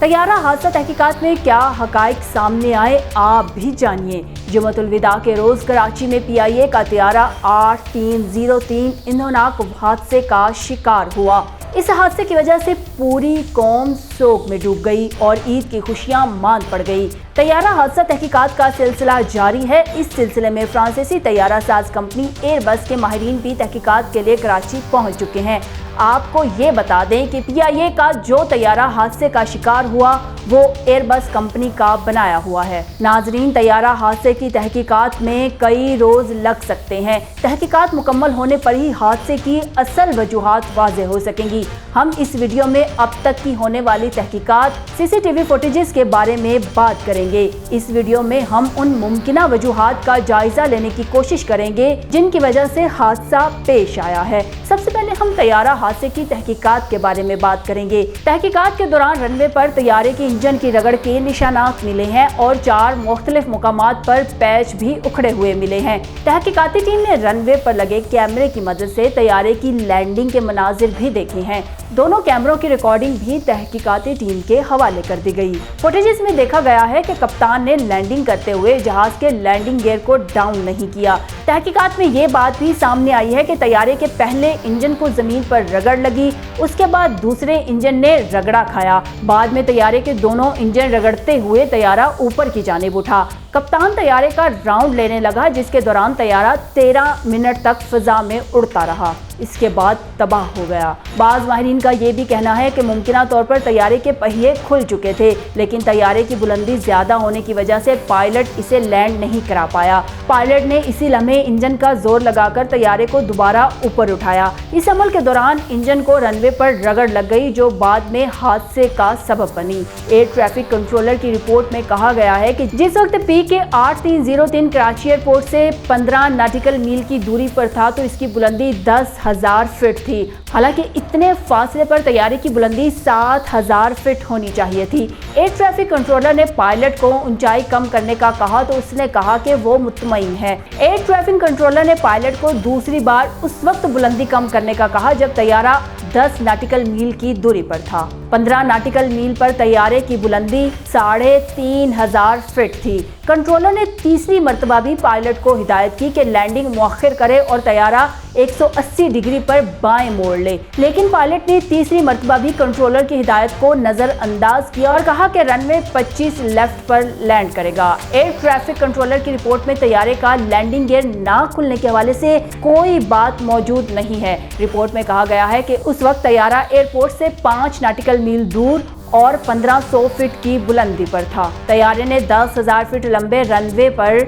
तैयारा हादसा तहकीकात में क्या हकाइक सामने आए, आप भी जानिए। जुम्मतुल विदा के रोज कराची में PIA का तैयारा 8303 ईंधनौक हादसे का शिकार हुआ। इस हादसे की वजह से पूरी कौम शोक में डूब गई और ईद की खुशियां मांद पड़ गई। तैयारा हादसा तहकीकात का सिलसिला जारी है। इस सिलसिले में फ्रांसीसी तैयारा साज कंपनी एयरबस के माहिरीन भी तहकीकात के लिए कराची पहुंच चुके हैं। आपको ये बता दें कि PIA का जो तैयारा हादसे का शिकार हुआ वो एयरबस कंपनी का बनाया हुआ है। नाजरीन, तैयारा हादसे की तहकीकात में कई रोज लग सकते हैं। तहकीकात मुकम्मल होने पर ही हादसे की असल वजूहात वाज़ेह हो सकेंगी। हम इस वीडियो में अब तक की होने वाली तहकीकात, CCTV फुटेजेस के बारे में बात करेंगे। इस वीडियो में हम उन मुमकिना वजूहात का जायजा लेने की कोशिश करेंगे जिनकी वजह से हादसा पेश आया है। सबसे पहले हम तैयारा हादसे की तहकीकात के बारे में बात करेंगे। तहकीकात के दौरान रनवे पर तैयारे के इंजन की रगड़ के निशानात मिले हैं और 4 मुख्तलिफ मुकामात पर पैच भी उखड़े हुए मिले हैं। तहकीकाती टीम ने रनवे पर लगे कैमरे की मदद से तैयारे की लैंडिंग के मनाजिर भी देखे हैं। दोनों कैमरों की रिकॉर्डिंग भी तहकीकाती टीम के हवाले कर दी गई। फुटेजेस में देखा गया है कि कप्तान ने लैंडिंग करते हुए जहाज के लैंडिंग गियर को डाउन नहीं किया। तहकीकात में ये बात भी सामने आई है कि तैयारे के पहले इंजन को जमीन पर रगड़ लगी, उसके बाद दूसरे इंजन ने रगड़ा खाया। बाद में तैयारे के दोनों इंजन रगड़ते हुए तैयारा ऊपर की जानिब उठा। कप्तान तैयारे का राउंड लेने लगा, जिसके दौरान तैयारा 13 मिनट तक फिजा में उड़ता रहा। इसके बाद तबाह हो गया। बाज़ माहिरीन का ये भी कहना है कि मुमकिना तौर पर तैयारे के पहिए खुल चुके थे, लेकिन तैयारे की बुलंदी ज्यादा होने की वजह से पायलट इसे लैंड नहीं करा पाया। पायलट ने इसी लम्हे इंजन का जोर लगाकर तैयारे को दोबारा ऊपर उठाया। इस अमल के दौरान इंजन को रनवे पर रगड़ लग गई, जो बाद में हादसे का सबब बनी। एयर ट्रैफिक कंट्रोलर की रिपोर्ट में कहा गया है कि जिस वक्त PK 8303 कराची एयरपोर्ट से 15 नॉटिकल मील की दूरी पर था तो इसकी बुलंदी 10,000 फीट थी। हालांकि इतने फासले पर तैयारे की बुलंदी 7,000 फीट होनी चाहिए थी। एयर ट्रैफिक कंट्रोलर ने पायलट को ऊंचाई कम करने का कहा तो उसने कहा कि वो मुतमईन है। एयर ट्रैफिक कंट्रोलर ने पायलट को दूसरी बार उस वक्त बुलंदी कम करने का कहा जब तैयारा 10 नॉटिकल मील की दूरी पर था। 15 नॉटिकल मील पर तैयारे की बुलंदी 3,500 फीट थी। कंट्रोलर ने तीसरी मर्तबा भी पायलट को हिदायत की कि लैंडिंग मुअख्खर करे और तैयारा 180 डिग्री पर बाएं मोड़ ले, लेकिन पायलट ने तीसरी मर्तबा भी कंट्रोलर की हिदायत को नजरअंदाज किया और कहा कि रनवे 25 लेफ्ट पर लैंड करेगा। एयर ट्रैफिक कंट्रोलर की रिपोर्ट में तैयारे का लैंडिंग गियर ना खुलने के हवाले से कोई बात मौजूद नहीं है। रिपोर्ट में कहा गया है कि उस वक्त तैयारा एयरपोर्ट से 5 नॉटिकल मील दूर और 1500 फीट की बुलंदी पर था। तैयारे ने 10,000 फीट लंबे रनवे पर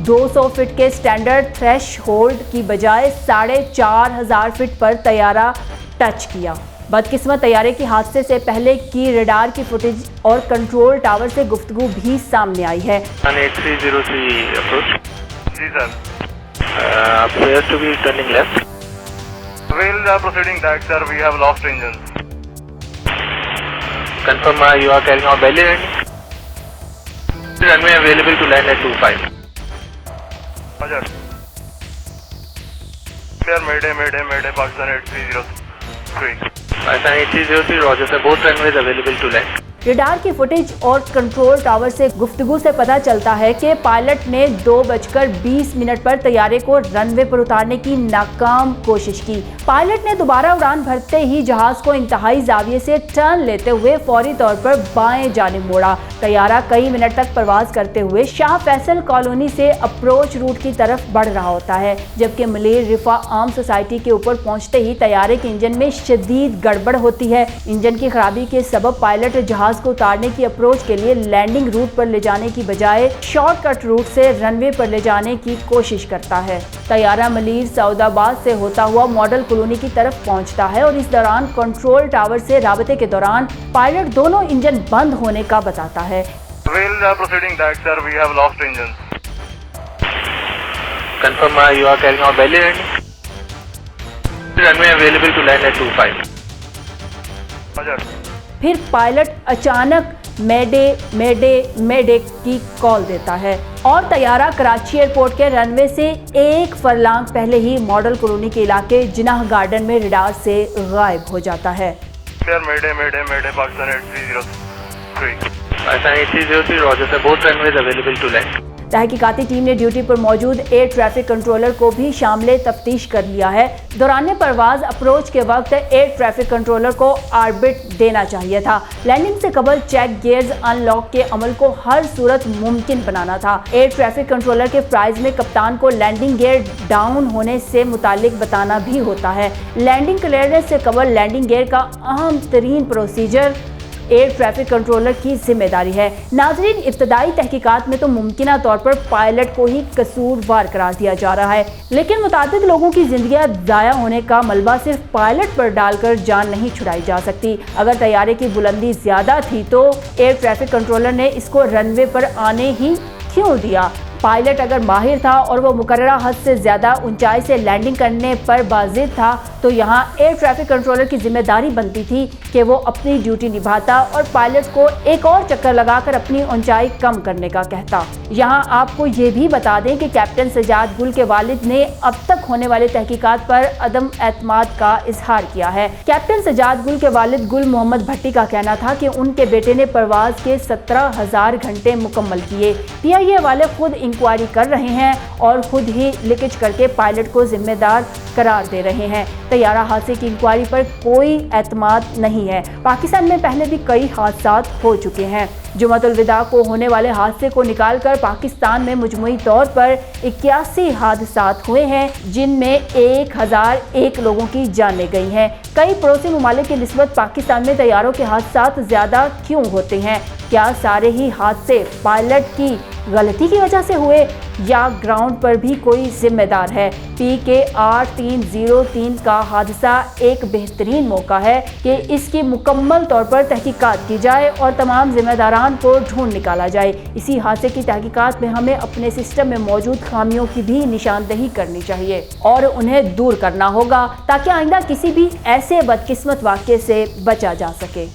200 फीट के स्टैंडर्ड थ्रेश होल्ड की बजाय 4,500 फीट पर तैयारा टच किया। बदकिस्मत तैयारे के हादसे से पहले की रडार की फुटेज और कंट्रोल टावर से गुफ्तगू भी सामने आई है। 8303 approach. जी sir. Appears to be turning left. We'll proceeding back, sir. We have lost engines. Confirm you are carrying out belly landing. Runway available to land at 25. Roger. Clear. Mayday, Pakistan 8303. Pakistan 8303, Roger sir. Both runways available to land. Radar की footage और control tower से गुफ्तगू से पता चलता है कि pilot ने 2:20 पर तैयारे को रनवे पर उतारने की नाकाम कोशिश की। पायलट ने दोबारा उड़ान भरते ही जहाज को इंतहाई जाविये से टर्न लेते हुए फौरी तौर पर बाएं जानिब मोड़ा। तैयारा कई मिनट तक परवाज करते हुए शाह फैसल कॉलोनी से अप्रोच रूट की तरफ बढ़ रहा होता है, जबकि मलेर रिफा आर्म सोसाइटी के ऊपर पहुंचते ही तैयारे के इंजन में शदीद गड़बड़ होती है। इंजन की खराबी के सबब पायलट जहाज को उतारने की अप्रोच के लिए लैंडिंग रूट पर ले जाने की बजाय शॉर्टकट रूट से रनवे पर ले जाने की कोशिश करता है। तैयारा मलीर सऊदाबाद से होता हुआ मॉडल कॉलोनी की तरफ पहुंचता है और इस दौरान कंट्रोल टावर से राबते के दौरान पायलट दोनों इंजन बंद होने का बताता है। We'll proceeding back, sir. We have lost engines. Confirm you are carrying out belly landing. Runway available to land at 25. Roger. फिर पायलट अचानक मैडे की कॉल देता है और तैयारा कराची एयरपोर्ट के रनवे से 1 फरलांग पहले ही मॉडल कॉलोनी के इलाके जिनाह गार्डन में रडार से गायब हो जाता है। Mayday, Pakistan 8303. 03. Pakistan 8303, Roger sir. Both runways available to land. तहकीकाती टीम ने ड्यूटी पर मौजूद एयर ट्रैफिक कंट्रोलर को भी शामिल तफ्तीश कर लिया है। दौरान परवाज अप्रोच के वक्त एयर ट्रैफिक कंट्रोलर को ऑर्बिट देना चाहिए था। लैंडिंग से कबल चेक गियर्स अनलॉक के अमल को हर सूरत मुमकिन बनाना था। एयर ट्रैफिक कंट्रोलर के प्राइज में कप्तान को लैंडिंग गियर डाउन होने से मुतालिक बताना भी होता है। लैंडिंग क्लियरेंस से कबल लैंडिंग गियर का अहम तरीन प्रोसीजर एयर ट्रैफिक कंट्रोलर की जिम्मेदारी है। नाजरीन, इब्तदाई तहकीकात में तो मुमकिना तौर पर पायलट को ही कसूरवार करार दिया जा रहा है, लेकिन मुताबिक लोगों की जिंदगियां ज़ाया होने का मलबा सिर्फ पायलट पर डालकर जान नहीं छुड़ाई जा सकती। अगर तैयारे की बुलंदी ज़्यादा थी तो एयर ट्रैफिक कंट्रोलर ने इसको रनवे पर आने ही क्यों दिया? पायलट अगर माहिर था और वो मुकर्ररा हद से ज़्यादा ऊंचाई से लैंडिंग करने पर बाजिद था तो यहाँ एयर ट्रैफिक कंट्रोलर की जिम्मेदारी बनती थी कि वो अपनी ड्यूटी निभाता और पायलट को एक और चक्कर लगाकर अपनी ऊंचाई कम करने का कहता। यहाँ आपको ये भी बता दें कि कैप्टन सजाद गुल के वालिद ने अब तक होने वाले तहकीकात पर अदम एतमाद का इजहार किया है। कैप्टन सजाद गुल के वालिद गुल मोहम्मद भट्टी का कहना था कि उनके बेटे ने परवाज के 17,000 घंटे मुकम्मल किए। PIA वाले खुद इंक्वायरी कर रहे हैं और खुद ही लीकेज करके पायलट को जिम्मेदार करार दे रहे हैं। तैयारा हादसे की इंक्वायरी पर कोई एतमाद नहीं है। पाकिस्तान में पहले भी कई हादसा हो चुके हैं। जुमातुल विदा को होने वाले हादसे को निकालकर पाकिस्तान में मजमूई तौर पर 81 हादसात हुए हैं, जिनमें 1001 लोगों की जानें गई हैं। कई पड़ोसी ममालिक की निस्बत पाकिस्तान में तैयारों के हादसात ज़्यादा क्यों होते हैं? क्या सारे ही हादसे पायलट की गलती की वजह से हुए या ग्राउंड पर भी कोई जिम्मेदार है? PK 8303 का हादसा एक बेहतरीन मौका है कि इसकी मुकम्मल तौर पर तहकीकात की जाए और तमाम जिम्मेदारान को ढूंढ निकाला जाए। इसी हादसे की तहकीकात में हमें अपने सिस्टम में मौजूद खामियों की भी निशानदही करनी चाहिए और उन्हें दूर करना होगा ताकि आइंदा किसी भी ऐसे बदकिस्मत वाक़ये से बचा जा सके।